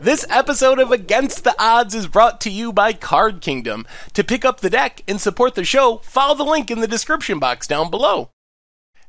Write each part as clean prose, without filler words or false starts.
This episode of Against the Odds is brought to you by Card Kingdom. To pick up the deck and support the show, follow the link in the description box down below.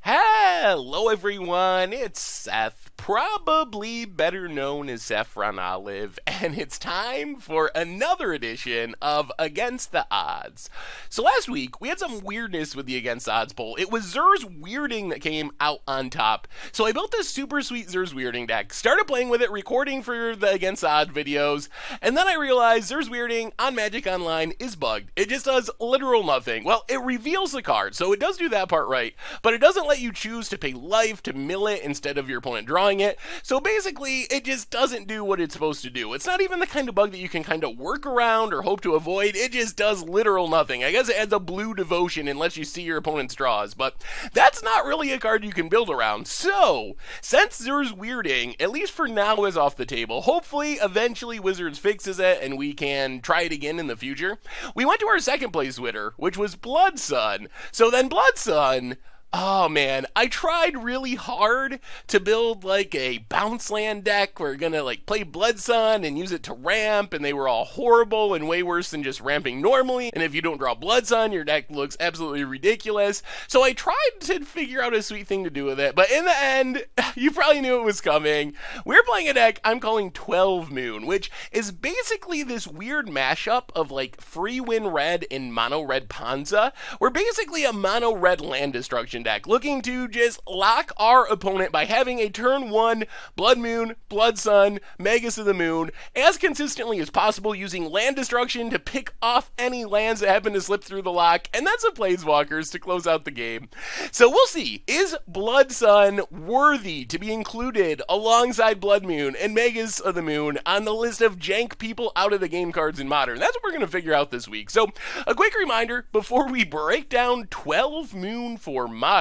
Hello everyone, it's Seth, probably better known as Saffron Olive, and it's time for another edition of Against the Odds. So last week, we had some weirdness with the Against the Odds poll. It was Zur's Weirding that came out on top. So I built this super sweet Zur's Weirding deck, started playing with it, recording for the Against the Odds videos, and then I realized Zur's Weirding on Magic Online is bugged. It just does literal nothing. Well, it reveals the card, so it does do that part right, but it doesn't let you choose to pay life to mill it instead of your opponent drawing it. So basically, it just doesn't do what it's supposed to do. It's not even the kind of bug that you can kind of work around or hope to avoid. It just does literal nothing. I guess it adds a blue devotion and lets you see your opponent's draws, but that's not really a card you can build around. So, since Zur's Weirding, at least for now, is off the table, hopefully, eventually Wizards fixes it and we can try it again in the future, we went to our second place winner, which was Blood Sun. So then Blood Sun, oh man, I tried really hard to build like a bounceland deck. We're gonna like play Blood Sun and use it to ramp, and they were all horrible and way worse than just ramping normally. And if you don't draw Blood Sun, your deck looks absolutely ridiculous. So I tried to figure out a sweet thing to do with it, but in the end, you probably knew it was coming. We're playing a deck I'm calling 12 Moon, which is basically this weird mashup of like free win red and mono red Panza. We're basically a mono red land destruction deck, looking to just lock our opponent by having a turn 1 Blood Moon, Blood Sun, Magus of the Moon as consistently as possible, using land destruction to pick off any lands that happen to slip through the lock, and then some Planeswalkers to close out the game. So we'll see, is Blood Sun worthy to be included alongside Blood Moon and Magus of the Moon on the list of jank people out of the game cards in Modern? That's what we're going to figure out this week. So a quick reminder before we break down 12 Moon for Modern.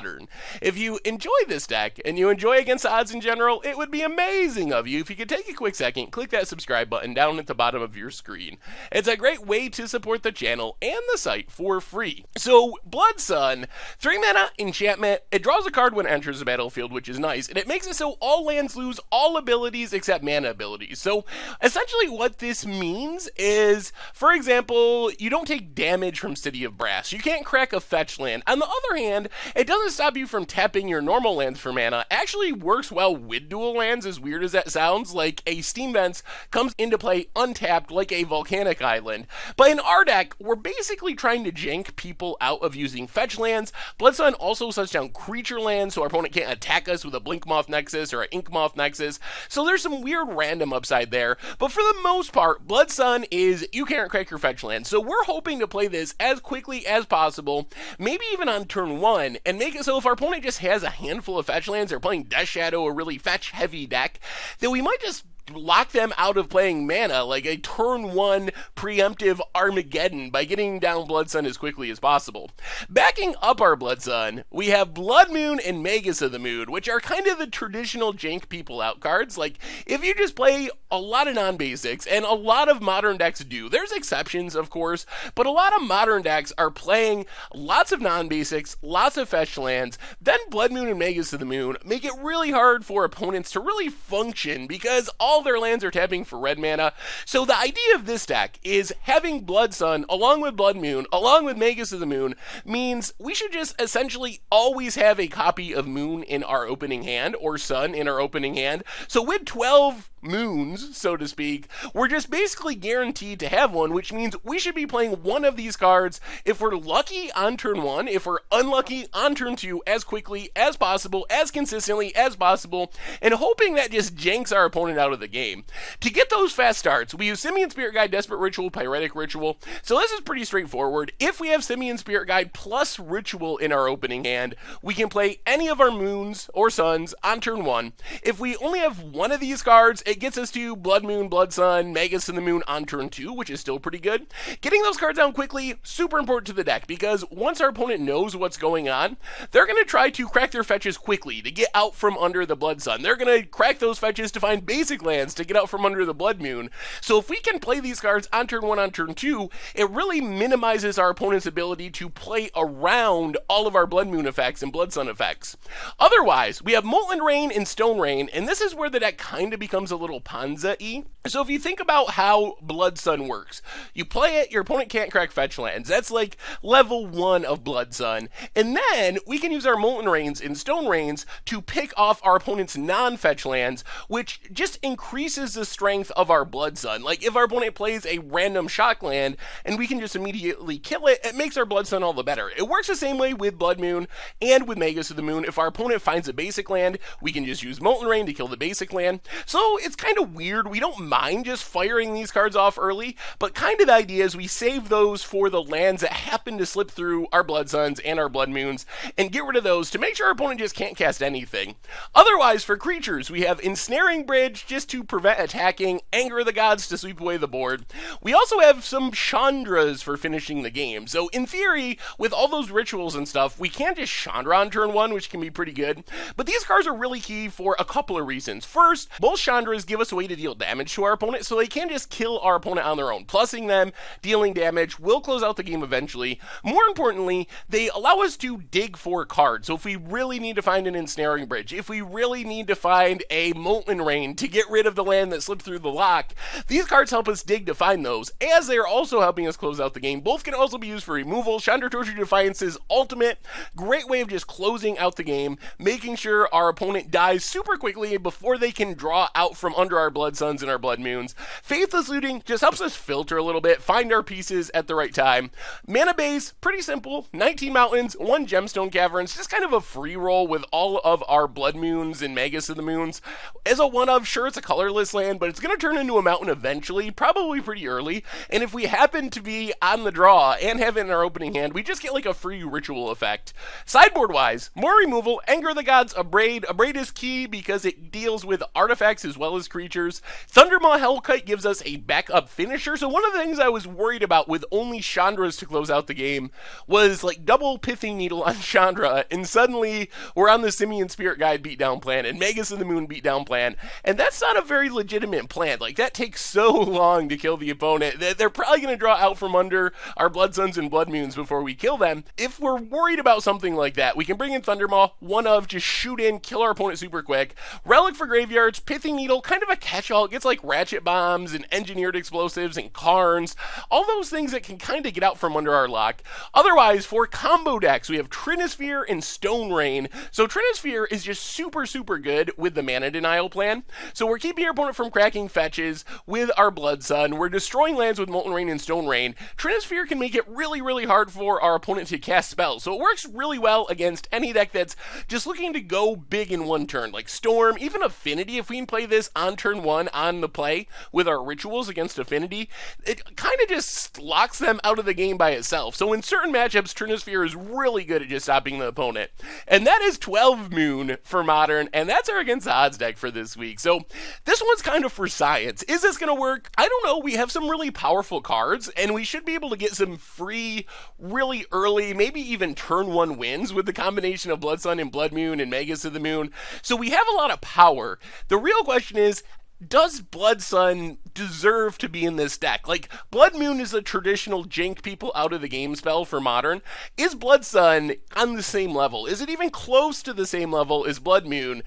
If you enjoy this deck and you enjoy Against the Odds in general, it would be amazing of you if you could take a quick second, click that subscribe button down at the bottom of your screen. It's a great way to support the channel and the site for free. So Blood Sun, 3 mana enchantment. It draws a card when it enters the battlefield, which is nice, and it makes it so all lands lose all abilities except mana abilities. So essentially what this means is, for example, you don't take damage from City of Brass. You can't crack a fetch land. On the other hand, it doesn't stop you from tapping your normal lands for mana. Actually works well with dual lands, as weird as that sounds. Like a Steam Vents comes into play untapped like a volcanic island. But in our deck, we're basically trying to jank people out of using fetch lands. Blood Sun also shuts down creature lands, so our opponent can't attack us with a Blink Moth Nexus or an Ink Moth Nexus. So there's some weird random upside there. But for the most part, Blood Sun is you can't crack your fetch land. So we're hoping to play this as quickly as possible, maybe even on turn 1, and make it so if our opponent just has a handful of fetch lands, they're playing Death Shadow, a really fetch heavy deck, then we might just lock them out of playing mana, like a turn 1 preemptive Armageddon, by getting down Blood Sun as quickly as possible. Backing up our Blood Sun, we have Blood Moon and Magus of the Moon, which are kind of the traditional jank people out cards. Like, if you just play a lot of non-basics, and a lot of Modern decks do, there's exceptions of course, but a lot of Modern decks are playing lots of non-basics, lots of fetch lands, then Blood Moon and Magus of the Moon make it really hard for opponents to really function, because all their lands are tapping for red mana. So the idea of this deck is having Blood Sun along with Blood Moon along with Magus of the Moon means we should just essentially always have a copy of Moon in our opening hand, or Sun in our opening hand. So with 12 moons, so to speak, we're just basically guaranteed to have one, which means we should be playing one of these cards if we're lucky on turn 1, if we're unlucky on turn 2, as quickly as possible, as consistently as possible, and hoping that just janks our opponent out of the game. To get those fast starts, we use Simian Spirit Guide, Desperate Ritual, Pyretic Ritual. So this is pretty straightforward. If we have Simian Spirit Guide plus Ritual in our opening hand, we can play any of our moons or suns on turn 1. If we only have one of these cards, it gets us to Blood Moon, Blood Sun, Magus of the Moon on turn 2, which is still pretty good. Getting those cards down quickly, super important to the deck, because once our opponent knows what's going on, they're going to try to crack their fetches quickly to get out from under the Blood Sun. They're going to crack those fetches to find basic lands to get out from under the Blood Moon. So if we can play these cards on turn 1, on turn 2, it really minimizes our opponent's ability to play around all of our Blood Moon effects and Blood Sun effects. Otherwise, we have Molten Rain and Stone Rain, and this is where the deck kind of becomes a little Panza-y. So if you think about how Blood Sun works, you play it, your opponent can't crack fetch lands. That's like level 1 of Blood Sun. And then we can use our Molten Rains and Stone Rains to pick off our opponent's non-fetch lands, which just increases the strength of our Blood Sun. Like if our opponent plays a random shock land and we can just immediately kill it, it makes our Blood Sun all the better. It works the same way with Blood Moon and with Magus of the Moon. If our opponent finds a basic land, we can just use Molten Rain to kill the basic land. So it's kind of weird. We don't mind just firing these cards off early, but kind of the idea is we save those for the lands that happen to slip through our Blood Suns and our Blood Moons and get rid of those to make sure our opponent just can't cast anything. Otherwise, for creatures, we have Ensnaring Bridge just to prevent attacking, Anger of the Gods to sweep away the board. We also have some Chandras for finishing the game. So in theory, with all those rituals and stuff, we can just Chandra on turn 1, which can be pretty good. But these cards are really key for a couple of reasons. First, both Chandras give us a way to deal damage to our opponent, so they can just kill our opponent on their own. Plussing them, dealing damage, will close out the game eventually. More importantly, they allow us to dig for cards. So if we really need to find an Ensnaring Bridge, if we really need to find a Molten Rain to get rid of the land that slipped through the lock, these cards help us dig to find those, as they are also helping us close out the game. Both can also be used for removal. Chandra Torture Defiance's ultimate, great way of just closing out the game, making sure our opponent dies super quickly before they can draw out from under our Blood Suns and our Blood Moons. Faithless Looting just helps us filter a little bit, find our pieces at the right time. Mana base, pretty simple, 19 mountains, 1 gemstone caverns, just kind of a free roll with all of our Blood Moons and Magus of the Moons. As a one-of, sure, it's a colorless land, but it's going to turn into a mountain eventually, probably pretty early, and if we happen to be on the draw and have it in our opening hand, we just get like a free ritual effect. Sideboard-wise, more removal, Anger of the Gods, Abrade. Abrade is key because it deals with artifacts as well as creatures. Thundermaw Hellkite gives us a backup finisher, so one of the things I was worried about with only Chandras to close out the game was like double Pithing Needle on Chandra, and suddenly we're on the Simian Spirit Guide beatdown plan and Magus of the Moon beatdown plan, and that's not a very legitimate plan. Like, that takes so long to kill the opponent that they're probably going to draw out from under our Blood Suns and Blood Moons before we kill them. If we're worried about something like that, we can bring in Thundermaw, one of, just shoot in, kill our opponent super quick. Relic for graveyards, Pithing Needle, kind of a catch-all. It gets like Ratchet Bombs and Engineered Explosives and Karns, all those things that can kind of get out from under our lock. Otherwise, for combo decks, we have Trinisphere and Stone Rain. So Trinisphere is just super, super good with the mana denial plan. So we're keeping our opponent from cracking fetches with our Blood Sun. We're destroying lands with Molten Rain and Stone Rain. Trinisphere can make it really, really hard for our opponent to cast spells. So it works really well against any deck that's just looking to go big in one turn, like Storm, even Affinity. If we can play this on turn 1 on the play with our rituals against Affinity, it kind of just locks them out of the game by itself. So in certain matchups, Trinisphere is really good at just stopping the opponent. And that is 12 Moon for Modern, and that's our Against the Odds deck for this week. So this one's kind of for science. Is this going to work? I don't know. We have some really powerful cards, and we should be able to get some free, really early, maybe even turn 1 wins with the combination of Blood Sun and Blood Moon and Magus of the Moon. So we have a lot of power. The real question is, does Blood Sun deserve to be in this deck? Like, Blood Moon is a traditional jank people out of the game spell for Modern. Is Blood Sun on the same level? Is it even close to the same level as Blood Moon?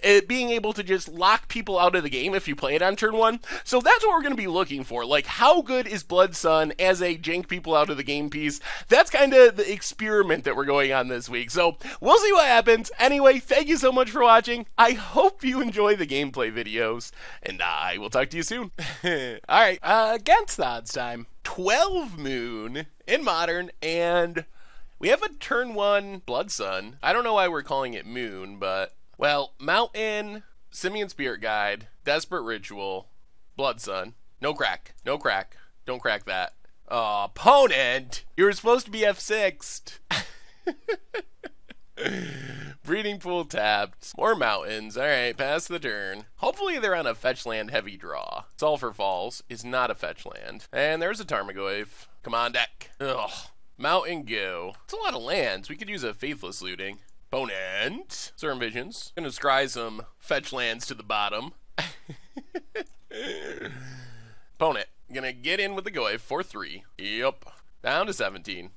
It being able to just lock people out of the game if you play it on turn 1? So that's what we're going to be looking for. Like, how good is Blood Sun as a jank people out of the game piece? That's kind of the experiment that we're going on this week. So we'll see what happens. Anyway, thank you so much for watching. I hope you enjoy the gameplay videos, and I will talk to you soon. Alright, Against the Odds time. 12 Moon in Modern, and we have a turn 1 Blood Sun. I don't know why we're calling it Moon, but, well, Mountain, Simian Spirit Guide, Desperate Ritual, Blood Sun. No crack. No crack. Don't crack that. Oh, opponent! You were supposed to be F6'd. Breeding Pool tapped. More mountains. Alright, pass the turn. Hopefully they're on a fetch land heavy draw. Sulphur Falls is not a fetch land. And there's a Tarmogoyf. Come on, deck. Ugh. Mountain go. It's a lot of lands. We could use a Faithless Looting. Opponent. Certain Visions. Gonna scry some fetch lands to the bottom. Opponent, gonna get in with the Goy for 3. Yep. Down to 17.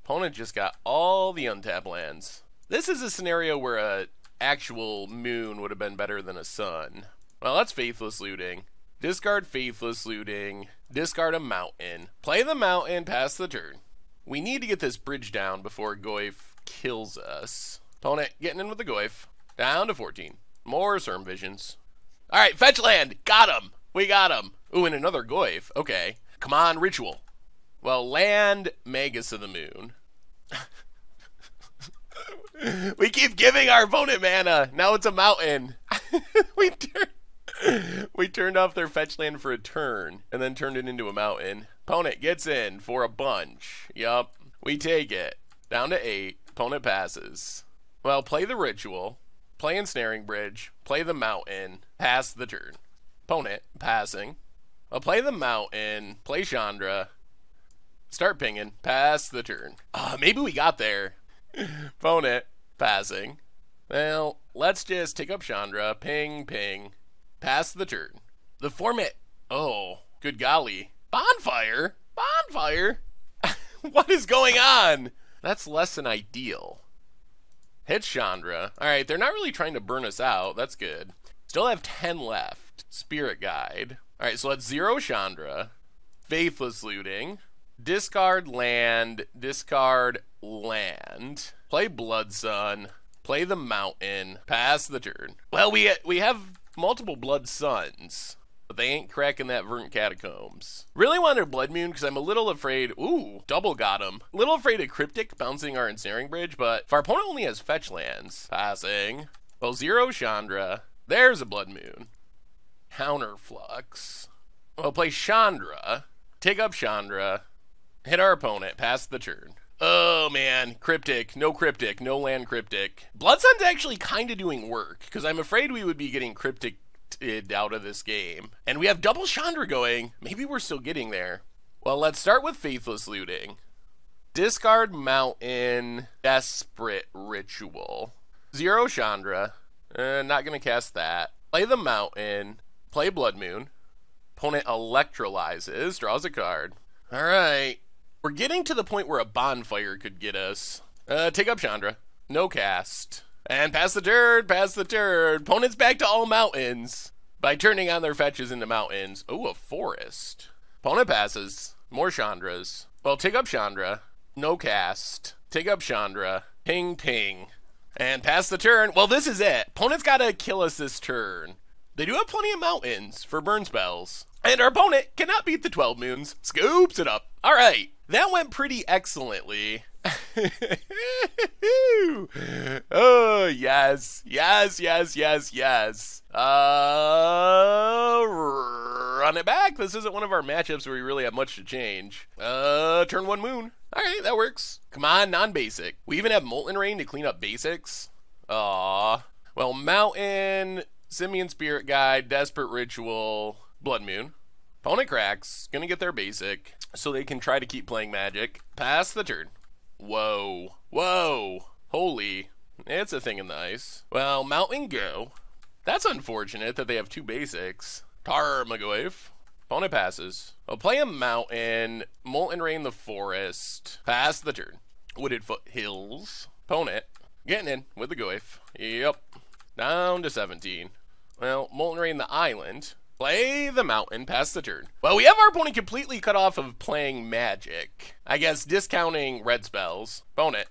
Opponent just got all the untapped lands. This is a scenario where a actual moon would have been better than a sun. Well, that's Faithless Looting. Discard Faithless Looting. Discard a mountain. Play the mountain, pass the turn. We need to get this bridge down before Goyf kills us. Opponent getting in with the Goyf. Down to 14. More Serm Visions. Alright, fetch land! Got him! We got him! Ooh, and another Goyf. Okay. Come on, Ritual. Well, land Magus of the Moon. We keep giving our opponent mana. Now it's a mountain. We turned off their fetch land for a turn, and then turned it into a mountain. Opponent gets in for a bunch. Yup. We take it. Down to 8. Opponent passes. Well, play the Ritual. Play Ensnaring Bridge. Play the mountain. Pass the turn. Opponent passing. Well, play the mountain. Play Chandra. Start pinging. Pass the turn. Maybe we got there. Opponent passing. Well, let's just take up Chandra. Ping, ping. Pass the turn. The format. Oh, good golly. Bonfire? Bonfire? What is going on? That's less than ideal. Hit Chandra. Alright, they're not really trying to burn us out. That's good. Still have 10 left. Spirit Guide. Alright, so let's zero Chandra. Faithless Looting. Discard land. Discard land. Play Blood Sun. Play the mountain. Pass the turn. Well, we have multiple Blood Suns, but they ain't cracking that Verdant Catacombs. Really wanted a Blood Moon because I'm a little afraid. Ooh, double got him. A little afraid of Cryptic bouncing our Ensnaring Bridge, but if our opponent only has fetch lands, passing. Well, zero Chandra. There's a Blood Moon. Counterflux. Well, play Chandra. Take up Chandra. Hit our opponent. Pass the turn. Oh, man. Cryptic. No Cryptic. No land Cryptic. Blood Sun's actually kind of doing work, because I'm afraid we would be getting Cryptic out of this game. And we have double Chandra going. Maybe we're still getting there. Well, let's start with Faithless Looting. Discard Mountain. Desperate Ritual. Zero Chandra. Not going to cast that. Play the Mountain. Play Blood Moon. Opponent electrolyzes. Draws a card. Alright. We're getting to the point where a bonfire could get us. Take up Chandra. No cast. And pass the turn. Pass the turn. Opponent's back to all mountains by turning on their fetches into mountains. Oh, a forest. Opponent passes. More Chandras. Well, take up Chandra. No cast. Take up Chandra. Ping, ping. And pass the turn. Well, this is it. Opponent's got to kill us this turn. They do have plenty of mountains for burn spells. And our opponent cannot beat the 12 moons. Scoops it up. All right. That went pretty excellently. Oh, yes. Yes, yes, yes, yes. Run it back. This isn't one of our matchups where we really have much to change. Turn 1 moon. All right, that works. Come on, non-basic. We even have Molten Rain to clean up basics. Aw. Well, Mountain, Simian Spirit Guide, Desperate Ritual, Blood Moon. Opponent cracks. Gonna get their basic so they can try to keep playing Magic. Pass the turn. Whoa. Whoa. Holy. It's a thing in the ice. Well, Mountain go. That's unfortunate that they have 2 basics. Tarmogoyf. Opponent passes. I'll play a Mountain. Molten Rain the Forest. Pass the turn. Wooded Foothills. Opponent getting in with the Goyf. Yep. Down to 17. Well, Molten Rain the Island. Play the Mountain, pass the turn. Well, we have our opponent completely cut off of playing Magic. I guess discounting red spells. Opponent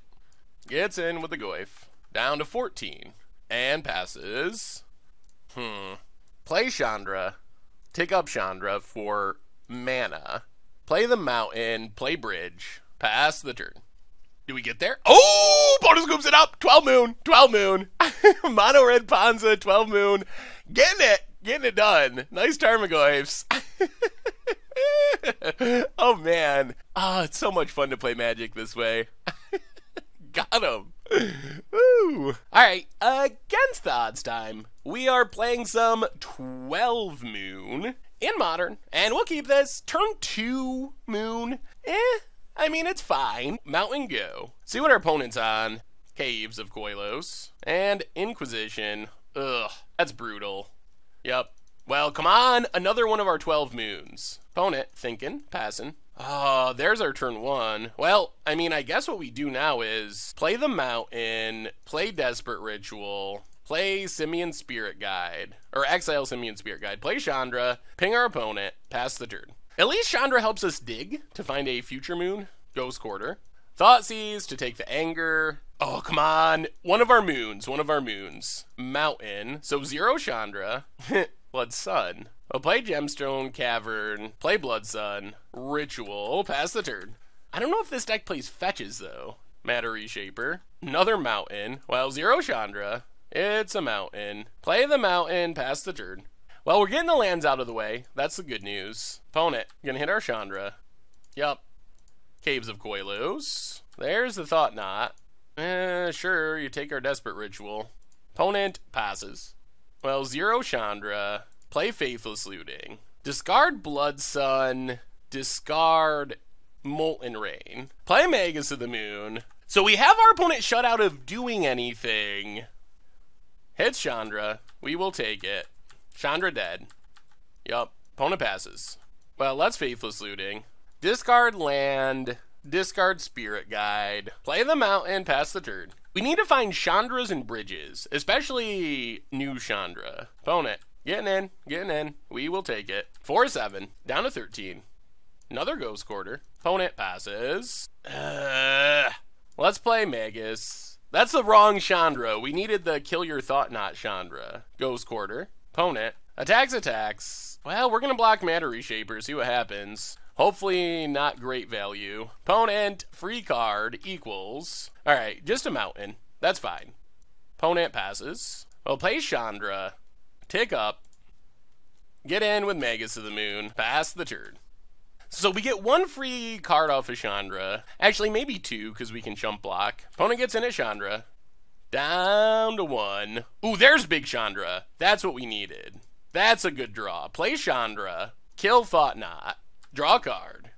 gets in with the Goyf. Down to 14. And passes. Play Chandra. Take up Chandra for mana. Play the Mountain, play Bridge. Pass the turn. Do we get there? Oh! Opponent scoops it up! 12 moon! 12 moon! Mono red Ponza, 12 moon. Getting it! Getting it done. Nice Tarmogoyfs. Oh, man. It's so much fun to play Magic this way. Got him. Woo. Alright, against the odds time, we are playing some 12 moon in Modern, and we'll keep this. Turn 2 moon. I mean, it's fine. Mountain go. See what our opponent's on. Caves of Koilos. And Inquisition. Ugh, that's brutal. Yep. Well, come on, another one of our 12 moons. Opponent, thinking, passing. Oh, there's our turn 1. Well, I mean, I guess what we do now is play the Mountain, play Desperate Ritual, play Simian Spirit Guide, or exile Simian Spirit Guide, play Chandra, ping our opponent, pass the turn. At least Chandra helps us dig to find a future moon, Ghost Quarter. Thoughtseize to take the anger. Oh, come on. One of our moons. Mountain. So 0 Chandra. Blood Sun. We'll play Gemstone, Cavern, play Blood Sun, Ritual, pass the turn. I don't know if this deck plays fetches, though. Matter Reshaper. Another Mountain. Well, 0 Chandra. It's a Mountain. Play the Mountain, pass the turn. Well, we're getting the lands out of the way. That's the good news. Opponent, gonna hit our Chandra. Yup. Caves of Koilos. There's the Thought Knot. Sure, you take our Desperate Ritual. Opponent passes. Well, 0 Chandra. Play Faithless Looting. Discard Blood Sun. Discard Molten Rain. Play Magus of the Moon. So we have our opponent shut out of doing anything. Hits Chandra. We will take it. Chandra dead. Yup. Opponent passes. Well, let's Faithless Looting. Discard land, discard Spirit Guide, play the Mountain, pass the turn. We need to find Chandras and bridges, especially new Chandra. Opponent, getting in, we will take it. 4-7, down to 13. Another Ghost Quarter. Opponent passes. Let's play Magus. That's the wrong Chandra. We needed the Kill Your Thought Knot Chandra. Ghost Quarter. Opponent, attacks. Well, we're going to block Matter Reshaper, see what happens. Hopefully not great value. Opponent, free card, equals. Alright, just a Mountain. That's fine. Opponent passes. Well, play Chandra. Tick up. Get in with Magus of the Moon. Pass the turn. So we get 1 free card off of Chandra. Actually, maybe 2, because we can jump block. Opponent gets in at Chandra. Down to 1. Ooh, there's big Chandra. That's what we needed. That's a good draw. Play Chandra. Kill Thought Knot. Draw a card.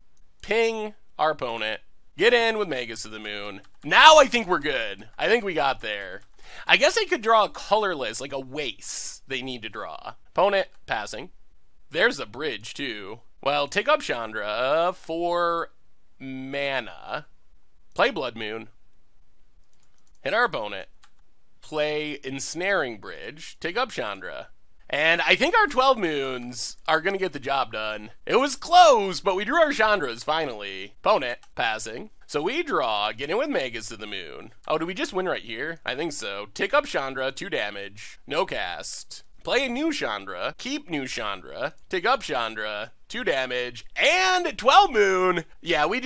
Ping our opponent. Get in with Magus of the Moon. Now I think we're good. I think we got there. I guess they could draw a colorless, like a Wace they need to draw. Opponent passing. There's a bridge too. Well, take up Chandra for mana. Play Blood Moon. Hit our opponent. Play Ensnaring Bridge. Take up Chandra. And I think our 12 moons are going to get the job done. It was close, but we drew our Chandras, finally. Opponent, passing. So we draw, get in with Magus of the Moon. Oh, do we just win right here? I think so. Tick up Chandra, 2 damage. No cast. Play a new Chandra. Keep new Chandra. Tick up Chandra, 2 damage. And 12 moon! Yeah, we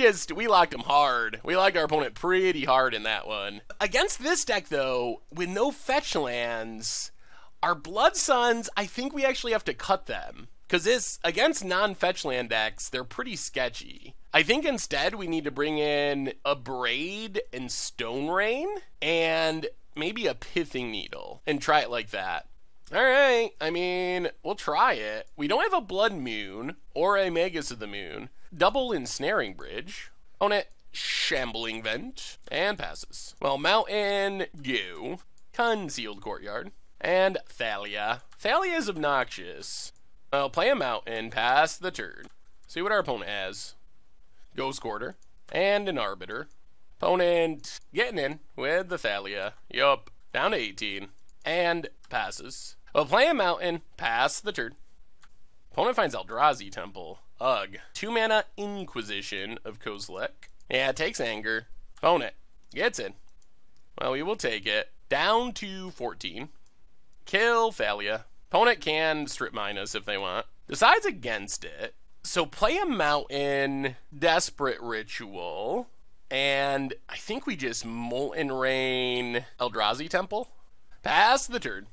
locked him hard. We locked our opponent pretty hard in that one. Against this deck, though, with no fetch lands, our Blood Suns, I think we actually have to cut them. Because this, against non-fetch land decks, they're pretty sketchy. I think instead we need to bring in a Braid and Stone Rain, and maybe a Pithing Needle, and try it like that. Alright, I mean, we'll try it. We don't have a Blood Moon, or a Magus of the Moon. Double Ensnaring Bridge. Own it. Shambling Vent, and passes. Well, Mountain, Goo, Concealed Courtyard, and Thalia. Thalia is obnoxious. Well, play a Mountain, pass the turn. See what our opponent has. Ghost Quarter, and an Arbiter. Opponent getting in with the Thalia. Yup, down to 18, and passes. Well, play a Mountain, pass the turn. Opponent finds Eldrazi Temple. Ugh. 2 mana Inquisition of Kozilek. Yeah, it takes anger. Opponent gets in. Well, we will take it. Down to 14. Kill Thalia. Opponent can strip mine us if they want. Decides against it. So play a Mountain, Desperate Ritual, and I think we just Molten Rain Eldrazi Temple. Pass the turn.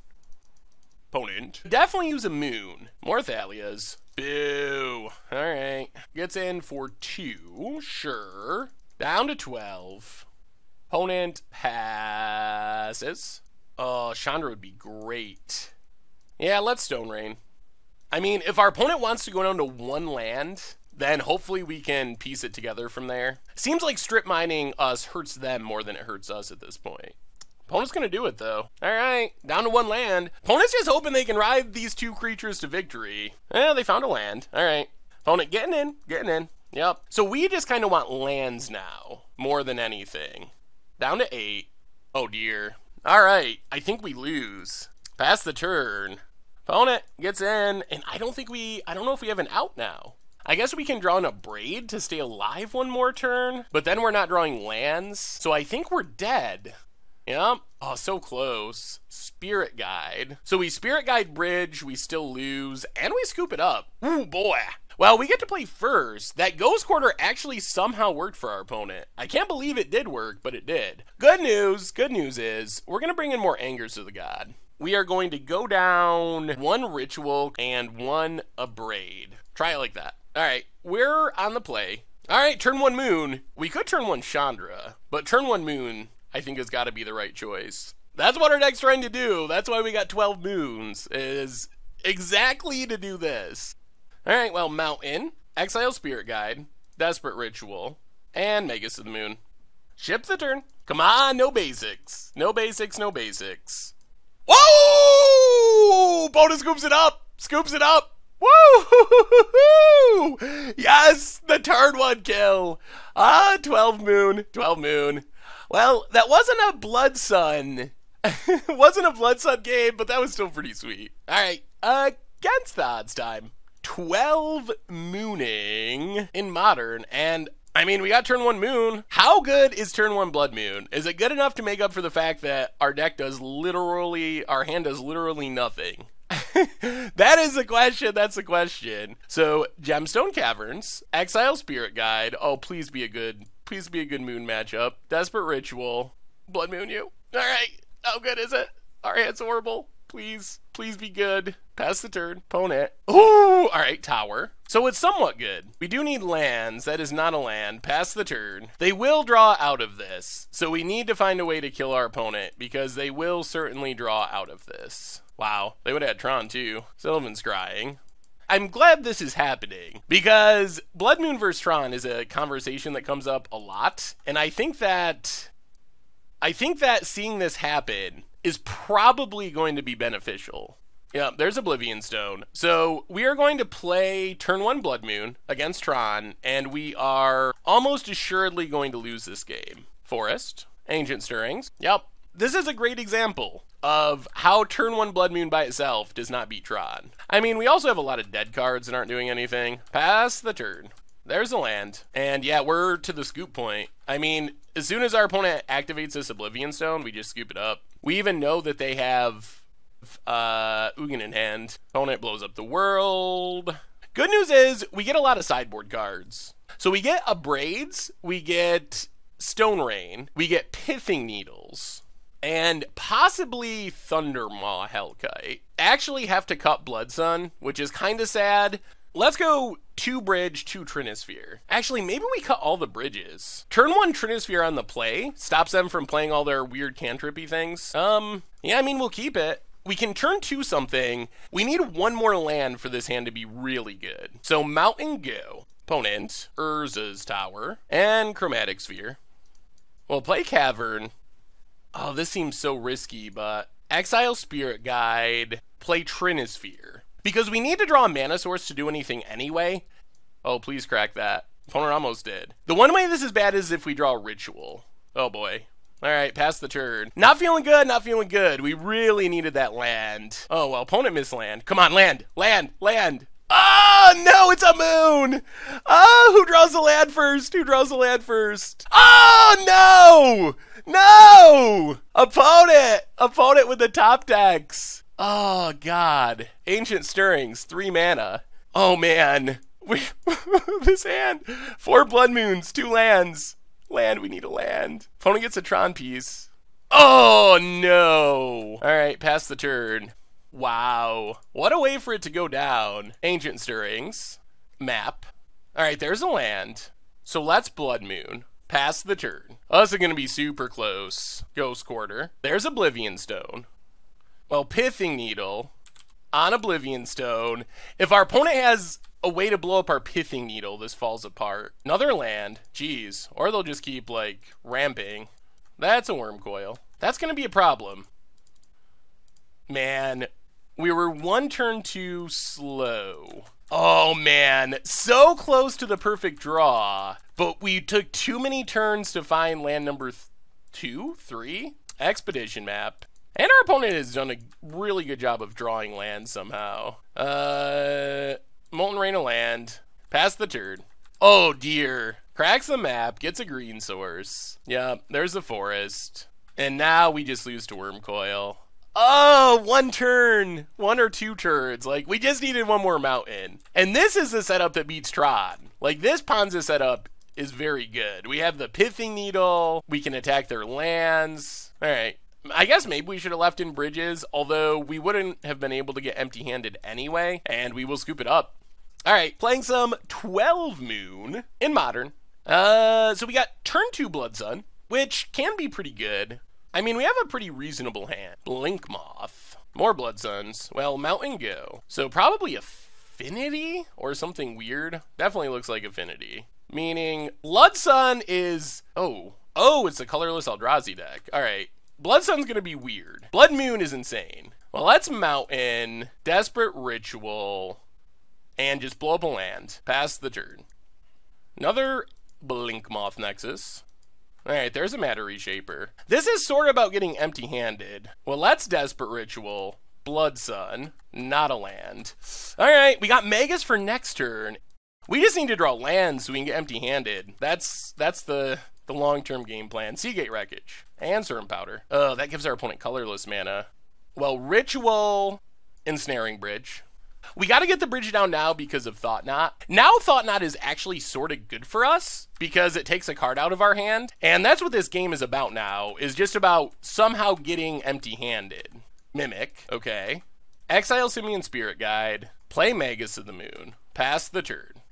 Opponent definitely use a Moon. More Thalias. Boo. Alright. Gets in for 2. Sure. Down to 12. Opponent passes. Oh, Chandra would be great. Yeah, let's Stone Rain. I mean, if our opponent wants to go down to 1 land, then hopefully we can piece it together from there. Seems like strip mining us hurts them more than it hurts us at this point. Opponent's gonna do it, though. Alright, down to one land. Opponent's just hoping they can ride these two creatures to victory. They found a land. Alright. Opponent getting in. Yep. So we just kind of want lands now, more than anything. Down to 8. Oh, dear. Alright, I think we lose. Pass the turn. Opponent gets in, and I don't know if we have an out now. I guess we can draw in a Braid to stay alive one more turn, but then we're not drawing lands, so I think we're dead. Yep. Oh, so close. Spirit Guide. So we Spirit Guide Bridge, we still lose, and we scoop it up. Ooh, boy. Well, we get to play first. That Ghost Quarter actually somehow worked for our opponent. I can't believe it did work, but it did. Good news is, we're going to bring in more Angers of the God. We are going to go down 1 Ritual and 1 Abrade. Try it like that. Alright, we're on the play. Alright, turn 1 Moon. We could turn 1 Chandra, but turn 1 Moon, I think, has got to be the right choice. That's what our deck's trying to do. That's why we got 12 moons, is exactly to do this. Alright, well, Mountain, Exile Spirit Guide, Desperate Ritual, and Magus of the Moon. Ship the turn. Come on, no basics. No basics. Whoa! Opponent scoops it up. Woo! Yes, the turn 1 kill. 12 moon. Well, that wasn't a Blood Sun. It wasn't a Blood Sun game, but that was still pretty sweet. Alright, against the odds time. 12 mooning in Modern, and I mean, we got turn 1 Moon. How good is turn 1 Blood Moon? Is it good enough to make up for the fact that our hand does literally nothing? That is the question. That's the question. So, Gemstone Caverns, Exile Spirit Guide. Oh, please be a good moon matchup. Desperate Ritual, Blood Moon you. All right, how good is it? Our hand's horrible. Please be good. Pass the turn. Opponent. Ooh, all right, Tower. So it's somewhat good. We do need lands. That is not a land. Pass the turn. They will draw out of this. So we need to find a way to kill our opponent because they will certainly draw out of this. Wow, they would have had Tron too. Sylvan's Scrying. I'm glad this is happening because Blood Moon vs. Tron is a conversation that comes up a lot. And I think that seeing this happen is probably going to be beneficial. Yeah, there's Oblivion Stone. So we are going to play turn 1 Blood Moon against Tron, and we are almost assuredly going to lose this game. Forest, Ancient Stirrings. Yep. This is a great example of how turn 1 Blood Moon by itself does not beat Tron. I mean, we also have a lot of dead cards that aren't doing anything. Pass the turn. There's a land. And yeah, we're to the scoop point. I mean, as soon as our opponent activates this Oblivion Stone, we just scoop it up. We even know that they have Ugin in hand. Opponent blows up the world. Good news is we get a lot of sideboard cards. So we get Abrades, we get Stone Rain, we get Pithing Needles, and possibly Thundermaw Hellkite. Actually have to cut Blood Sun, which is kind of sad. Let's go 2 bridge, 2 Trinisphere. Actually, maybe we cut all the bridges. Turn 1 Trinisphere on the play stops them from playing all their weird cantrippy things. Yeah, I mean, we'll keep it. We can turn 2 something. We need 1 more land for this hand to be really good. So Mountain go. Opponent, Urza's Tower, and Chromatic Sphere. We'll play Cavern. Oh, this seems so risky, but Exile Spirit Guide, play Trinisphere. Because we need to draw a mana source to do anything anyway. Oh, please crack that. Opponent almost did. The one way this is bad is if we draw a Ritual. Oh boy. Alright, pass the turn. Not feeling good. We really needed that land. Oh, well, opponent missed land. Come on, land. Oh, no, it's a moon. Oh, who draws the land first? Oh, no. Opponent with the top decks. Oh, God. Ancient Stirrings, 3 mana. Oh, man. This hand. 4 Blood Moons, 2 lands. We need a land. Opponent gets a Tron piece. Oh, no. All right, pass the turn. Wow. What a way for it to go down. Ancient Stirrings. Map. All right, there's a land. So let's Blood Moon. Pass the turn. Oh, this is going to be super close. Ghost Quarter. There's Oblivion Stone. Well, Pithing Needle on Oblivion Stone. If our opponent has a way to blow up our Pithing Needle, this falls apart. Another land. Jeez. Or they'll just keep, like, ramping. That's a Worm Coil. That's going to be a problem. Man, we were one turn too slow. Oh man, so close to the perfect draw, but we took too many turns to find land number 2, 3? Expedition map. And our opponent has done a really good job of drawing land somehow. Molten Rain of Land. Pass the turn. Oh dear. Cracks the map, gets a green source. Yeah, there's the forest. And now we just lose to Wormcoil. Oh, one turn. 1 or 2 turns. Like, we just needed one more mountain. And this is the setup that beats Tron. Like, this Ponza setup is very good. We have the Pithing Needle. We can attack their lands. All right. I guess maybe we should have left in bridges, although we wouldn't have been able to get empty-handed anyway, and we will scoop it up. All right, playing some 12 Moon in Modern. So we got turn 2 Blood Sun, which can be pretty good. I mean, we have a pretty reasonable hand. Blink Moth. More Blood Suns. Well, Mountain Go. So probably Affinity or something weird. Definitely looks like Affinity. Meaning Blood Sun is... Oh, it's a colorless Eldrazi deck. All right. Blood Sun's going to be weird. Blood Moon is insane. Well, let's Mountain, Desperate Ritual, and just blow up a land. Pass the turn. Another Blink Moth Nexus. Alright, there's a Matter Reshaper. This is sort of about getting empty-handed. Well, let's Desperate Ritual, Blood Sun, not a land. Alright, we got Magus for next turn. We just need to draw lands so we can get empty-handed. That's the long-term game plan. Seagate Wreckage. And Serum Powder. Oh, that gives our opponent colorless mana. Well, Ritual, Ensnaring Bridge. We got to get the bridge down now because of Thought Knot. Now Thought Knot is actually sort of good for us because it takes a card out of our hand. And that's what this game is about now, is just about somehow getting empty-handed. Mimic, okay. Exile Simian Spirit Guide. Play Magus of the Moon. Pass the turn.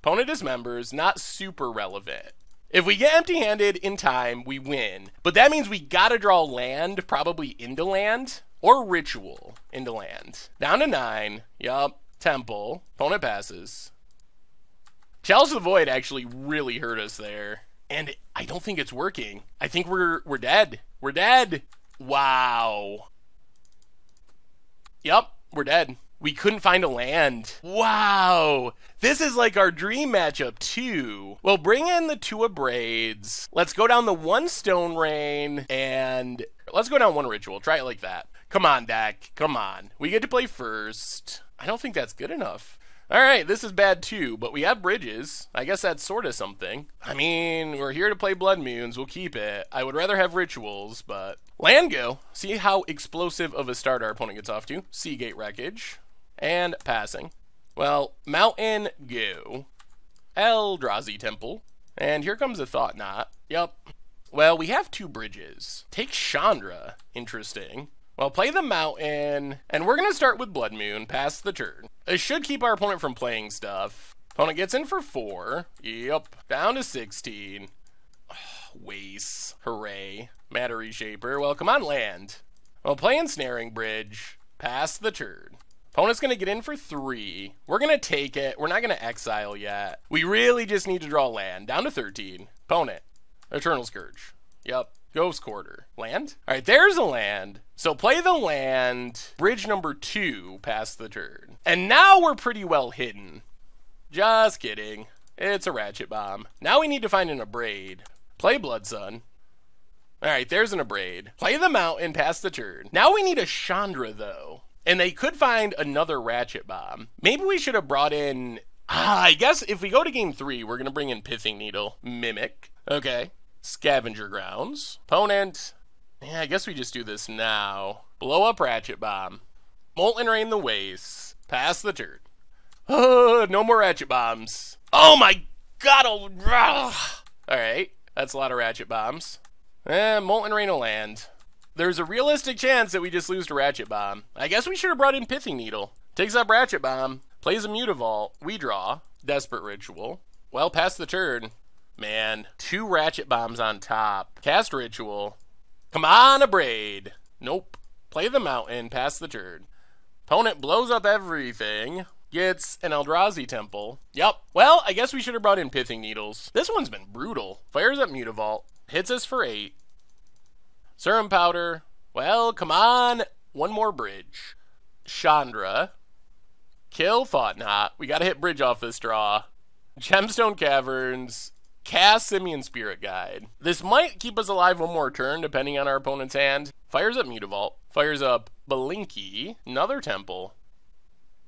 Opponent dismembers, not super relevant. If we get empty-handed in time, we win. But that means we gotta draw land, probably into land, or Ritual into land. Down to 9. Yup. Temple. Opponent passes. Chalice of the Void actually really hurt us there. And I don't think it's working. I think we're dead. We're dead. Wow. Yup. We're dead. We couldn't find a land. Wow. This is like our dream matchup too. Well, bring in the 2 of Braids. Let's go down the 1 Stone Rain and let's go down 1 Ritual. Try it like that. Come on, deck. Come on. We get to play first. I don't think that's good enough. All right, this is bad too, but we have bridges. I guess that's sort of something. I mean, we're here to play Blood Moons. We'll keep it. I would rather have Rituals, but... Land Go. See how explosive of a start our opponent gets off to. Seagate Wreckage. And passing. Well, Mountain Go. Eldrazi Temple. And here comes a Thought Knot. Yep. Well, we have 2 bridges. Take Chandra. Interesting. Well, play the Mountain. And we're going to start with Blood Moon. Pass the turn. It should keep our opponent from playing stuff. Opponent gets in for 4. Yep. Down to 16. Oh, Waste. Hooray. Matter Reshaper. Well, come on, land. Well, play Ensnaring Bridge. Pass the turn. Opponent's going to get in for 3. We're going to take it. We're not going to exile yet. We really just need to draw land. Down to 13. Opponent. Eternal Scourge. Yep. Ghost Quarter. Land? All right, there's a land. So play the land. Bridge number 2. Pass the turn. And now we're pretty well hidden. Just kidding. It's a Ratchet Bomb. Now we need to find an Abrade. Play Blood Sun. All right, there's an Abrade. Play the Mountain. Pass the turn. Now we need a Chandra, though. And they could find another Ratchet Bomb. Maybe we should have brought in... I guess if we go to game 3, we're going to bring in Pithing Needle. Mimic. Okay. Scavenger Grounds. Opponent. Yeah, I guess we just do this now. Blow up Ratchet Bomb. Molten Rain the Waste. Pass the turn. Oh, no more Ratchet Bombs. Oh my god. Alright. That's a lot of Ratchet Bombs. Molten Rain will land. There's a realistic chance that we just lose to Ratchet Bomb. I guess we should have brought in Pithing Needle. Takes up Ratchet Bomb. Plays a Mutavault. We draw. Desperate Ritual. Well, pass the turn. Man, 2 Ratchet Bombs on top. Cast Ritual. Come on, Abrade. Nope. Play the Mountain. Pass the turn. Opponent blows up everything. Gets an Eldrazi Temple. Yep. Well, I guess we should have brought in Pithing Needles. This one's been brutal. Fires up Mutavault. Hits us for 8. Serum Powder. Well, come on. One more bridge. Chandra. Kill Thought Knot. We gotta hit bridge off this draw. Gemstone Caverns. Cast Simian Spirit Guide. This might keep us alive one more turn, depending on our opponent's hand. Fires up Mutavault. Fires up Blinky. Another Temple.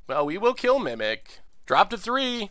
Well, we will kill Mimic. Drop to 3.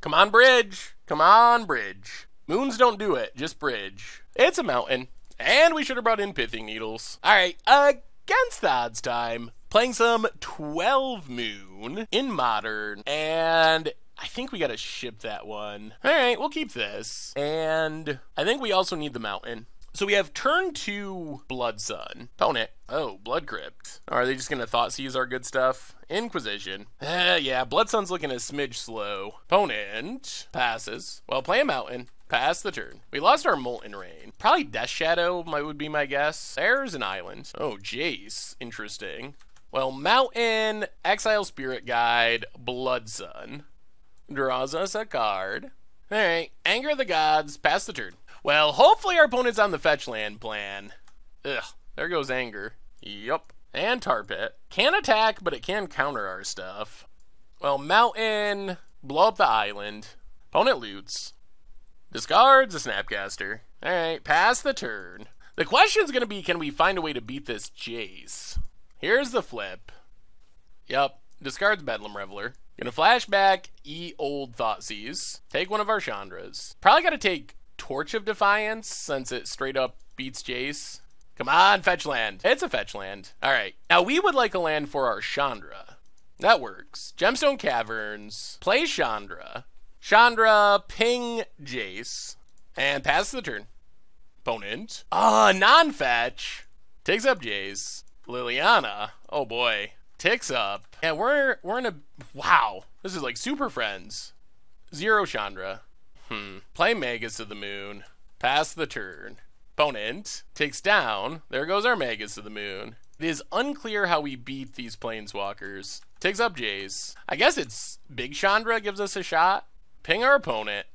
Come on, bridge. Come on, bridge. Moons don't do it, just bridge. It's a mountain. And we should have brought in Pithing Needles. Alright, against the odds time. Playing some 12 Moon in Modern. And I think we gotta ship that one. Alright, we'll keep this. And I think we also need the mountain. So we have turn 2 Blood Sun. Opponent. Oh, Blood Crypt. Are they just gonna Thought Seize our good stuff? Inquisition. Yeah, Blood Sun's looking a smidge slow. Opponent passes. Well, play a mountain. Pass the turn. We lost our Molten Rain. Probably Death Shadow would be my guess. There's an island. Oh, Jace. Interesting. Well, mountain, Exile Spirit Guide, Blood Sun. Draws us a card. Alright, Anger of the Gods, pass the turn. Well, hopefully our opponent's on the fetch land plan. Ugh, there goes Anger. Yup. And Tar Pit. Can't attack, but it can counter our stuff. Well, mountain, blow up the island. Opponent loots. Discards a Snapcaster. Alright, pass the turn. The question's gonna be, can we find a way to beat this Jace? Here's the flip. Yup, discards Bedlam Reveler. Gonna flashback, old Thoughtseize. Take one of our Chandras. Probably gotta take Torch of Defiance, since it straight up beats Jace. Come on, fetch land. It's a fetch land. Alright, now we would like a land for our Chandra. That works. Gemstone Caverns. Play Chandra. Chandra, ping Jace. And pass the turn. Opponent. Non-fetch. Takes up Jace. Liliana. Oh boy. Ticks up. Yeah, we're in a... Wow. This is like Super Friends. 0 Chandra. Play Magus of the Moon. Pass the turn. Opponent takes down. There goes our Magus of the Moon. It is unclear how we beat these Planeswalkers. Takes up Jace. I guess it's Big Chandra gives us a shot. Ping our opponent.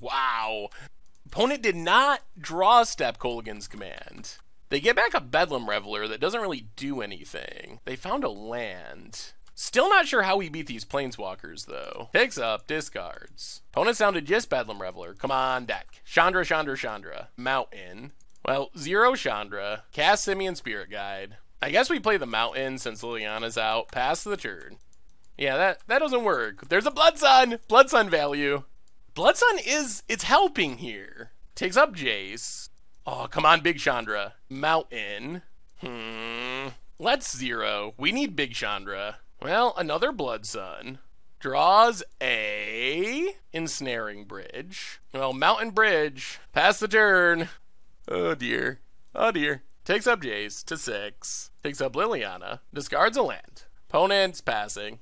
Wow. Opponent did not draw step Kolaghan's Command. They get back a Bedlam Reveler that doesn't really do anything. They found a land. Still not sure how we beat these Planeswalkers, though. Picks up, discards. Opponent sounded just Bedlam Reveler. Come on, deck. Chandra, Chandra, Chandra. Mountain. Well, 0 Chandra. Cast Simian Spirit Guide. I guess we play the Mountain since Liliana's out. Pass the turn. Yeah, that doesn't work. There's a Blood Sun! Blood Sun value. Blood Sun it's helping here. Takes up Jace. Oh, come on, Big Chandra. Mountain. Let's 0. We need Big Chandra. Well, another Blood Sun. Draws a Ensnaring Bridge. Well, Mountain Bridge. Pass the turn. Oh, dear. Oh, dear. Takes up Jace to 6. Takes up Liliana. Discards a land. Opponent's passing.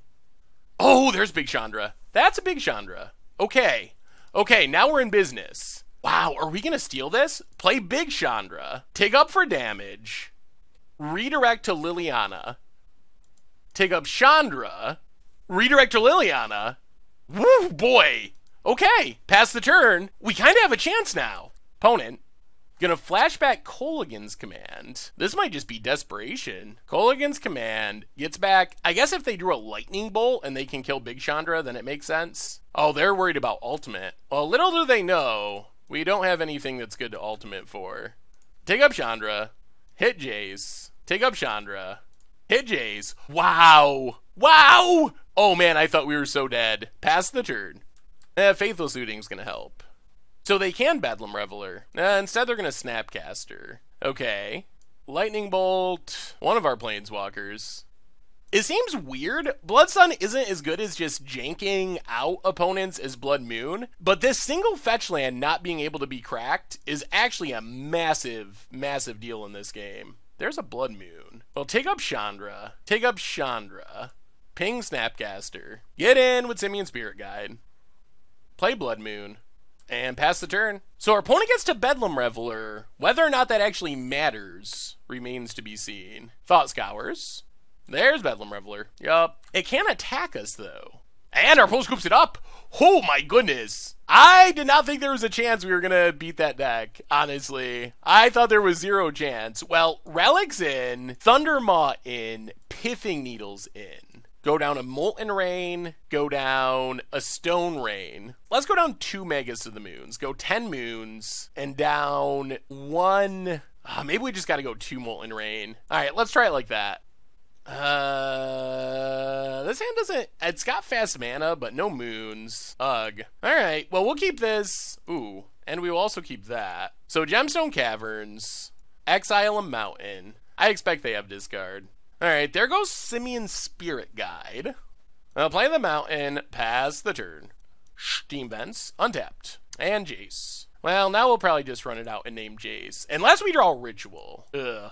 Oh, there's Big Chandra. That's a Big Chandra. Okay. Okay, now we're in business. Wow, are we going to steal this? Play Big Chandra. Take up for damage. Redirect to Liliana. Take up Chandra. Redirect to Liliana. Woo, boy. Okay, pass the turn. We kind of have a chance now. Opponent. Gonna flashback Kolaghan's Command. This might just be desperation. Kolaghan's Command gets back. I guess if they drew a Lightning Bolt and they can kill Big Chandra, then it makes sense. Oh, they're worried about Ultimate. Well, little do they know, we don't have anything that's good to Ultimate for. Take up Chandra. Hit Jace. Take up Chandra. Hit Jace. Wow. Wow. Oh, man, I thought we were so dead. Pass the turn. Faithless Looting's gonna help. So they can Bedlam Reveler. Instead, they're going to Snapcaster. Okay. Lightning Bolt. One of our Planeswalkers. It seems weird. Blood Sun isn't as good as just janking out opponents as Blood Moon. But this single fetch land not being able to be cracked is actually a massive, massive deal in this game. There's a Blood Moon. Well, take up Chandra. Take up Chandra. Ping Snapcaster. Get in with Simian Spirit Guide. Play Blood Moon. And pass the turn. So our opponent gets to Bedlam Reveler. Whether or not that actually matters remains to be seen. Thought Scours. There's Bedlam Reveler. Yup. It can't attack us, though. And our opponent scoops it up. Oh my goodness. I did not think there was a chance we were going to beat that deck, honestly. I thought there was zero chance. Well, Relics in, Thundermaw in, Pithing Needles in. Go down a Molten Rain, go down a Stone Rain. Let's go down 2 Magus to the Moons. Go 10 Moons and down 1... maybe we just got to go 2 Molten Rain. All right, let's try it like that. This hand doesn't... It's got fast mana, but no moons. Ugh. All right, well, we'll keep this. Ooh, and we will also keep that. So Gemstone Caverns, exile a mountain. I expect they have discard. All right, there goes Simian Spirit Guide. I'll play the mountain, pass the turn. Steam Vents, untapped. And Jace. Well, now we'll probably just run it out and name Jace. Unless we draw Ritual. Ugh.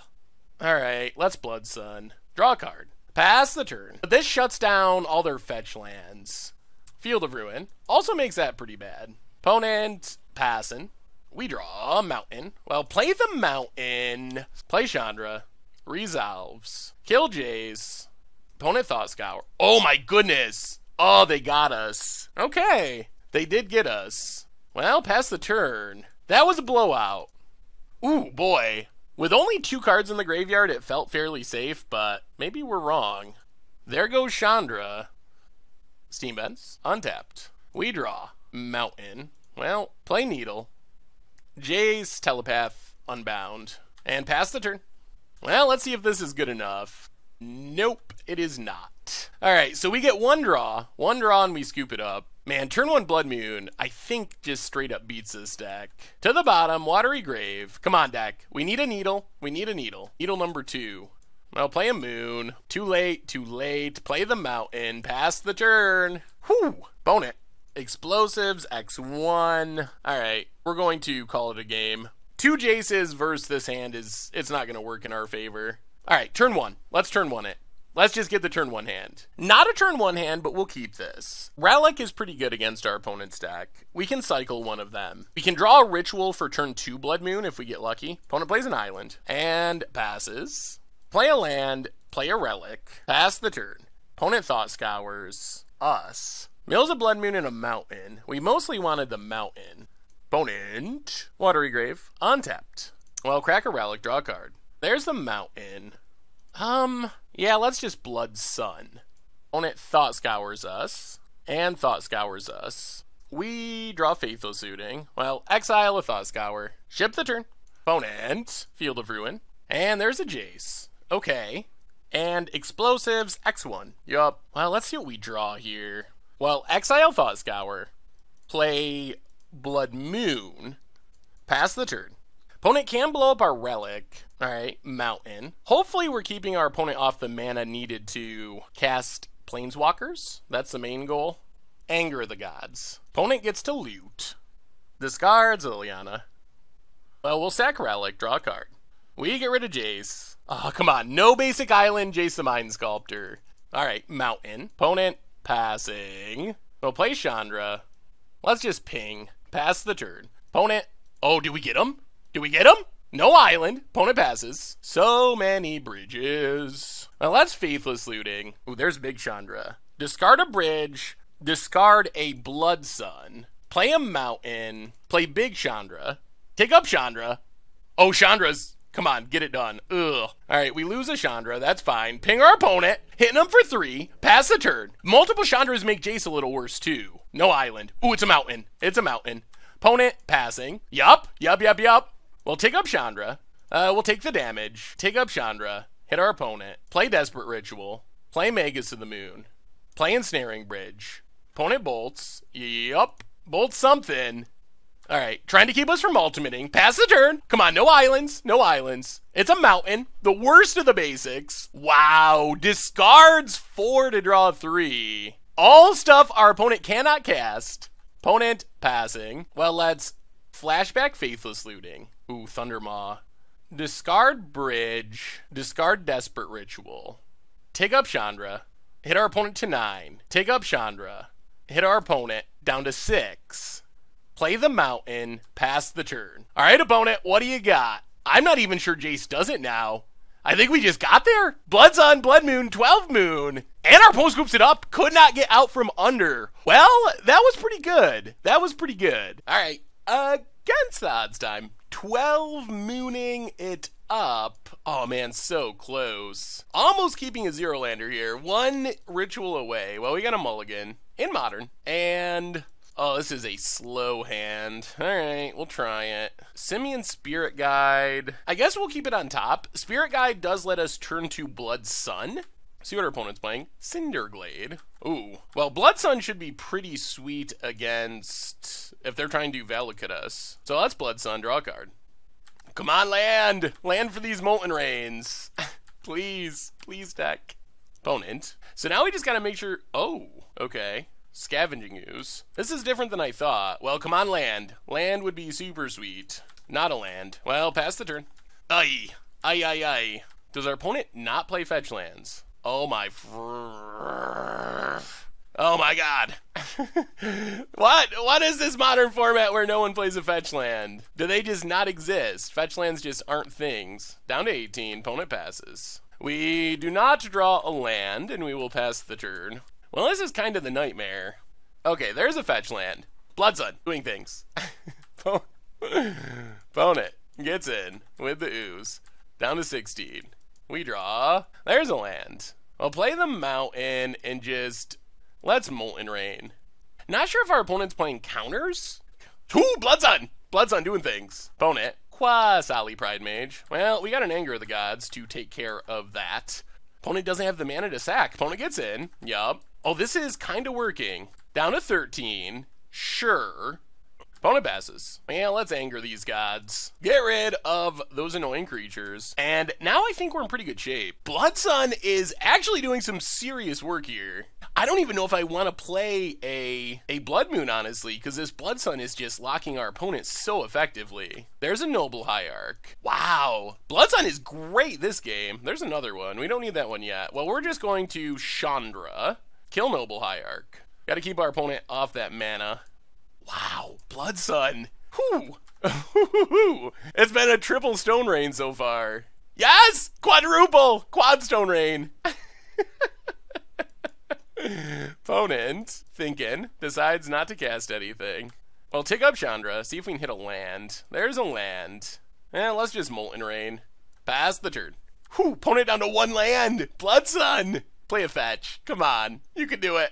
All right, let's Blood Sun. Draw a card. Pass the turn. This shuts down all their fetch lands. Field of Ruin. Also makes that pretty bad. Opponent, passing. We draw a mountain. Well, play the mountain. Play Chandra. Resolves. Kill Jace. Opponent Thought Scour. Oh my goodness. Oh, they got us. Okay. They did get us. Well, pass the turn. That was a blowout. Ooh, boy. With only 2 cards in the graveyard, it felt fairly safe, but maybe we're wrong. There goes Chandra. Steam Vents. Untapped. We draw. Mountain. Well, play Needle. Jace, Telepath, Unbound. And pass the turn. Well, let's see if this is good enough. Nope, it is not. Alright, so we get 1 draw. 1 draw and we scoop it up. Man, turn 1 Blood Moon, I think just straight up beats this deck. To the bottom, Watery Grave. Come on, deck. We need a needle. We need a needle. Needle number 2. I'll play a moon. Too late, too late. Play the mountain. Pass the turn. Whew. Bone it. Explosives, X1. Alright, we're going to call it a game. 2 Jaces versus this hand it's not going to work in our favor. Alright, turn 1. Let's turn 1 it. Let's just get the turn 1 hand. Not a turn 1 hand, but we'll keep this. Relic is pretty good against our opponent's deck. We can cycle one of them. We can draw a Ritual for turn 2 Blood Moon if we get lucky. Opponent plays an island and passes. Play a land, play a Relic, pass the turn. Opponent Thought Scours us. Mills a Blood Moon and a mountain. We mostly wanted the mountain. Opponent, Watery Grave, untapped. Well, crack a Relic, draw a card. There's the mountain. Yeah, let's just Blood Sun. Opponent Thought Scours us, and Thought Scours us. We draw Faithless Looting. Well, exile a Thought Scour. Ship the turn. Opponent, Field of Ruin. And there's a Jace. Okay. And Explosives, X1. Yup. Well, let's see what we draw here. Well, exile Thought Scour. Play Blood Moon. Pass the turn. Opponent can blow up our Relic. Alright, Mountain. Hopefully we're keeping our opponent off the mana needed to cast Planeswalkers. That's the main goal. Anger the Gods. Opponent gets to loot. Discards Liliana. Well, we'll sack Relic, draw a card. We get rid of Jace. Oh, come on. No basic island, Jace the Mind Sculptor. Alright, Mountain. Opponent passing. We'll play Chandra. Let's just ping. Pass the turn. Opponent. Oh, did we get him? Did we get him? No island. Opponent passes. So many bridges. Well, that's Faithless Looting. Ooh, there's Big Chandra. Discard a bridge. Discard a Blood Sun. Play a mountain. Play Big Chandra. Take up Chandra. Oh, Chandra's... Come on, get it done. Ugh. Alright, we lose a Chandra. That's fine. Ping our opponent. Hitting him for 3. Pass the turn. Multiple Chandras make Jace a little worse, too. No island. Ooh, it's a mountain. It's a mountain. Opponent passing. Yup. We'll take up Chandra. We'll take the damage. Take up Chandra. Hit our opponent. Play Desperate Ritual. Play Magus to the Moon. Play Ensnaring Bridge. Opponent bolts. Yup. Bolts something. Alright, trying to keep us from ultimating. Pass the turn. Come on, no islands. No islands. It's a mountain. The worst of the basics. Wow. Discards 4 to draw 3. All stuff our opponent cannot cast. Opponent passing. Well, let's flashback Faithless Looting. Ooh, Thundermaw. Discard Bridge. Discard Desperate Ritual. Take up Chandra. Hit our opponent to 9. Take up Chandra. Hit our opponent down to 6. Play the mountain. Pass the turn. Alright, opponent, what do you got? I'm not even sure Jace does it now. I think we just got there. Blood Sun, Blood Moon, 12 Moon. And our opponent scoops it up. Could not get out from under. Well, that was pretty good. That was pretty good. All right. Against the odds time. 12 mooning it up. Oh man, so close. Almost keeping a zero lander here. One ritual away. Well, we got a mulligan in modern. And oh, this is a slow hand. All right, we'll try it. Simian Spirit Guide. I guess we'll keep it on top. Spirit Guide does let us turn to Blood Sun. See what our opponent's playing. Cinderglade. Ooh. Well, Blood Sun should be pretty sweet against if they're trying to Valakut us. So let's Blood Sun, draw a card. Come on, land! Land for these Molten Rains. Please. Please, deck. Opponent. So now we just gotta make sure... Oh, okay. Scavenging Ooze. This is different than I thought. Well, come on, land. Land would be super sweet. Not a land. Well, pass the turn. Aye. Aye, aye, aye. Does our opponent not play fetch lands? Oh my... Oh my god. What is this modern format where no one plays a fetch land? Do they just not exist? Fetch lands just aren't things. Down to 18, opponent passes. We do not draw a land, and we will pass the turn. Well, this is kind of the nightmare. Okay, there's a fetch land. Blood Sun, doing things. Opponent gets in with the ooze. Down to 16. We draw. There's a land. I'll play the mountain and just... Let's Molten Rain. Not sure if our opponent's playing counters. Ooh, Blood Sun! Blood Sun doing things. Opponent, Quasali Pride Mage. Well, we got an Anger of the Gods to take care of that. Opponent doesn't have the mana to sack. Opponent gets in. Yup. Oh, this is kind of working. Down to 13. Sure. Opponent passes. Yeah, let's anger these gods. Get rid of those annoying creatures. And now I think we're in pretty good shape. Blood Sun is actually doing some serious work here. I don't even know if I want to play a Blood Moon, honestly, because this Blood Sun is just locking our opponent so effectively. There's a Noble Hierarch. Wow. Blood Sun is great this game. There's another one. We don't need that one yet. Well, we're just going to Chandra. Kill Noble Hierarch. Got to keep our opponent off that mana. Wow, Blood Sun. Whew. It's been a triple Stone Rain so far. Yes! Quadruple! Quad Stone Rain. Opponent, thinking, decides not to cast anything. Well, take up Chandra, see if we can hit a land. There's a land. Let's just Molten Rain. Pass the turn. Whew, opponent down to one land. Blood Sun. Play a fetch. Come on, you can do it.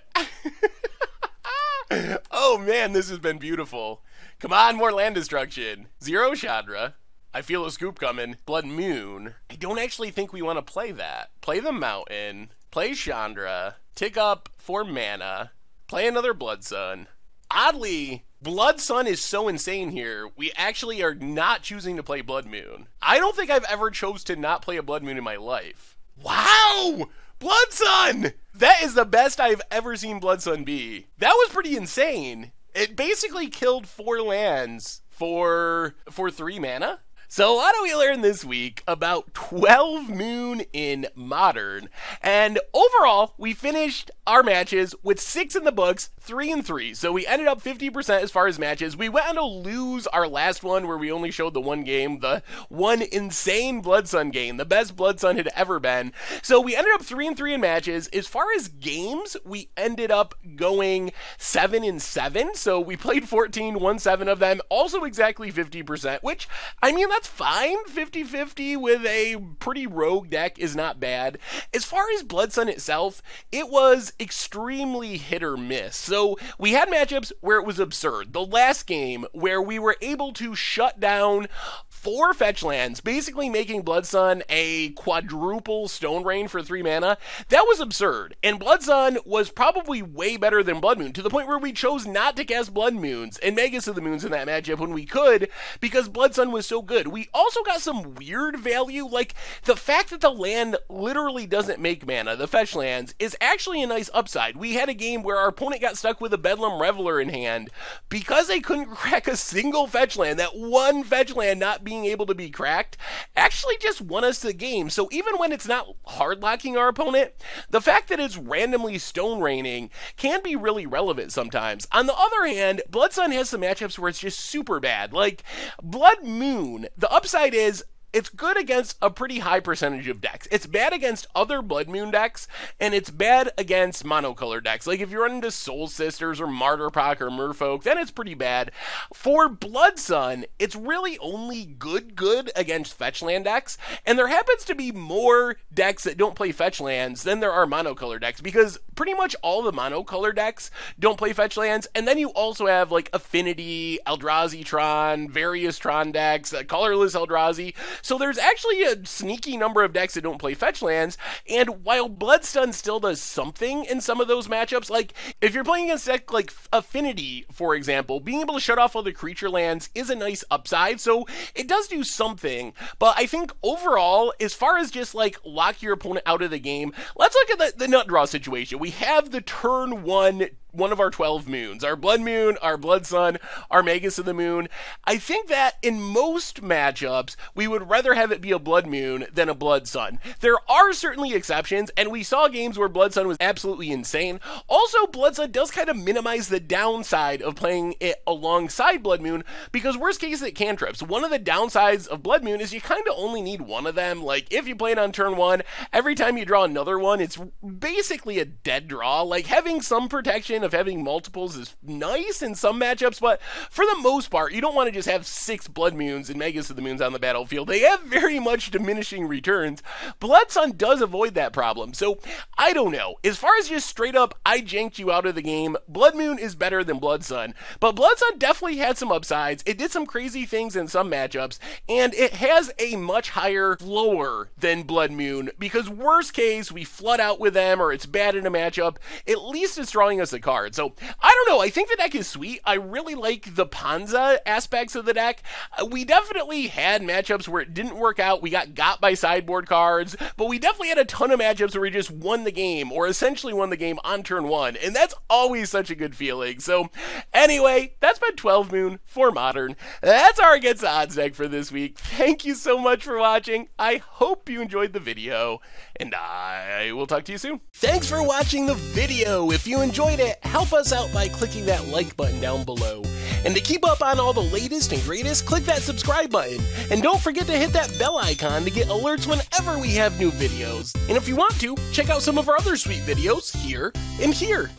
Oh man, this has been beautiful. Come on, more land destruction. Zero Chandra. I feel a scoop coming. Blood Moon. I don't actually think we want to play that. Play the mountain. Play Chandra. Tick up 4 mana. Play another Blood Sun. Oddly, Blood Sun is so insane here, we actually are not choosing to play Blood Moon. I don't think I've ever chose to not play a Blood Moon in my life. Wow! Blood Sun! That is the best I've ever seen Blood Sun be. That was pretty insane. It basically killed 4 lands for 3 mana. So what do we learn this week about 12 Moon in Modern? And overall, we finished our matches with 6 in the books, 3 and 3. So we ended up 50% as far as matches. We went on to lose our last one where we only showed the one game, the one insane Blood Sun game, the best Blood Sun had ever been. So we ended up 3 and 3 in matches. As far as games, we ended up going 7 and 7. So we played 14, won 7 of them, also exactly 50%, which, I mean, that's fine. 50-50 with a pretty rogue deck is not bad. As far as Blood Sun itself, it was extremely hit or miss. So we had matchups where it was absurd. The last game where we were able to shut down 4 fetch lands, basically making Blood Sun a quadruple Stone Rain for 3 mana, that was absurd. And Blood Sun was probably way better than Blood Moon, to the point where we chose not to cast Blood Moons and Magus of the Moons in that matchup when we could, because Blood Sun was so good. We also got some weird value, like the fact that the land literally doesn't make mana, the fetch lands, is actually a nice upside. We had a game where our opponent got stuck with a Bedlam Reveler in hand because they couldn't crack a single fetch land. That one fetch land not being able to be cracked actually just won us the game. So even when it's not hard locking our opponent, the fact that it's randomly Stone Raining can be really relevant sometimes. On the other hand, Blood Sun has some matchups where it's just super bad. Like Blood Moon, the upside is it's good against a pretty high percentage of decks. It's bad against other Blood Moon decks, and it's bad against monocolor decks. Like if you run into Soul Sisters or Martyrpock or Merfolk, then it's pretty bad. For Blood Sun, it's really only good against fetch land decks, and there happens to be more decks that don't play fetch lands than there are monocolor decks, because pretty much all the monocolor decks don't play fetch lands, and then you also have like Affinity, Eldrazi Tron, various Tron decks, colorless Eldrazi, so there's actually a sneaky number of decks that don't play fetch lands. And while Bloodstun still does something in some of those matchups, like if you're playing against a deck like Affinity, for example, being able to shut off all the creature lands is a nice upside, so it does do something. But I think overall, as far as just like lock your opponent out of the game, let's look at the nut draw situation. We have the turn one of our 12 moons, our Blood Moon, our Blood Sun, our Magus of the Moon. I think that in most matchups, we would rather have it be a Blood Moon than a Blood Sun. There are certainly exceptions, and we saw games where Blood Sun was absolutely insane. Also, Blood Sun does kind of minimize the downside of playing it alongside Blood Moon, because worst case it cantrips. One of the downsides of Blood Moon is you kind of only need one of them. Like if you play it on turn one, every time you draw another one, it's basically a dead draw. Like having some protection of having multiples is nice in some matchups, but for the most part, you don't want to just have 6 Blood Moons and Magus of the Moons on the battlefield. They have very much diminishing returns. Blood Sun does avoid that problem, so I don't know. As far as just straight up, I janked you out of the game, Blood Moon is better than Blood Sun, but Blood Sun definitely had some upsides. It did some crazy things in some matchups, and it has a much higher floor than Blood Moon, because worst case, we flood out with them, or it's bad in a matchup, at least it's drawing us a card. So I don't know, I think the deck is sweet. I really like the Panza aspects of the deck. We definitely had matchups where it didn't work out. We got by sideboard cards, but we definitely had a ton of matchups where we just won the game, or essentially won the game on turn one, and that's always such a good feeling. So anyway, that's been 12 Moon for Modern. That's our Against the Odds deck for this week. Thank you so much for watching. I hope you enjoyed the video, and I will talk to you soon. Thanks for watching the video. If you enjoyed it, help us out by clicking that like button down below. And to keep up on all the latest and greatest, click that subscribe button. And don't forget to hit that bell icon to get alerts whenever we have new videos. And if you want to, check out some of our other sweet videos here and here.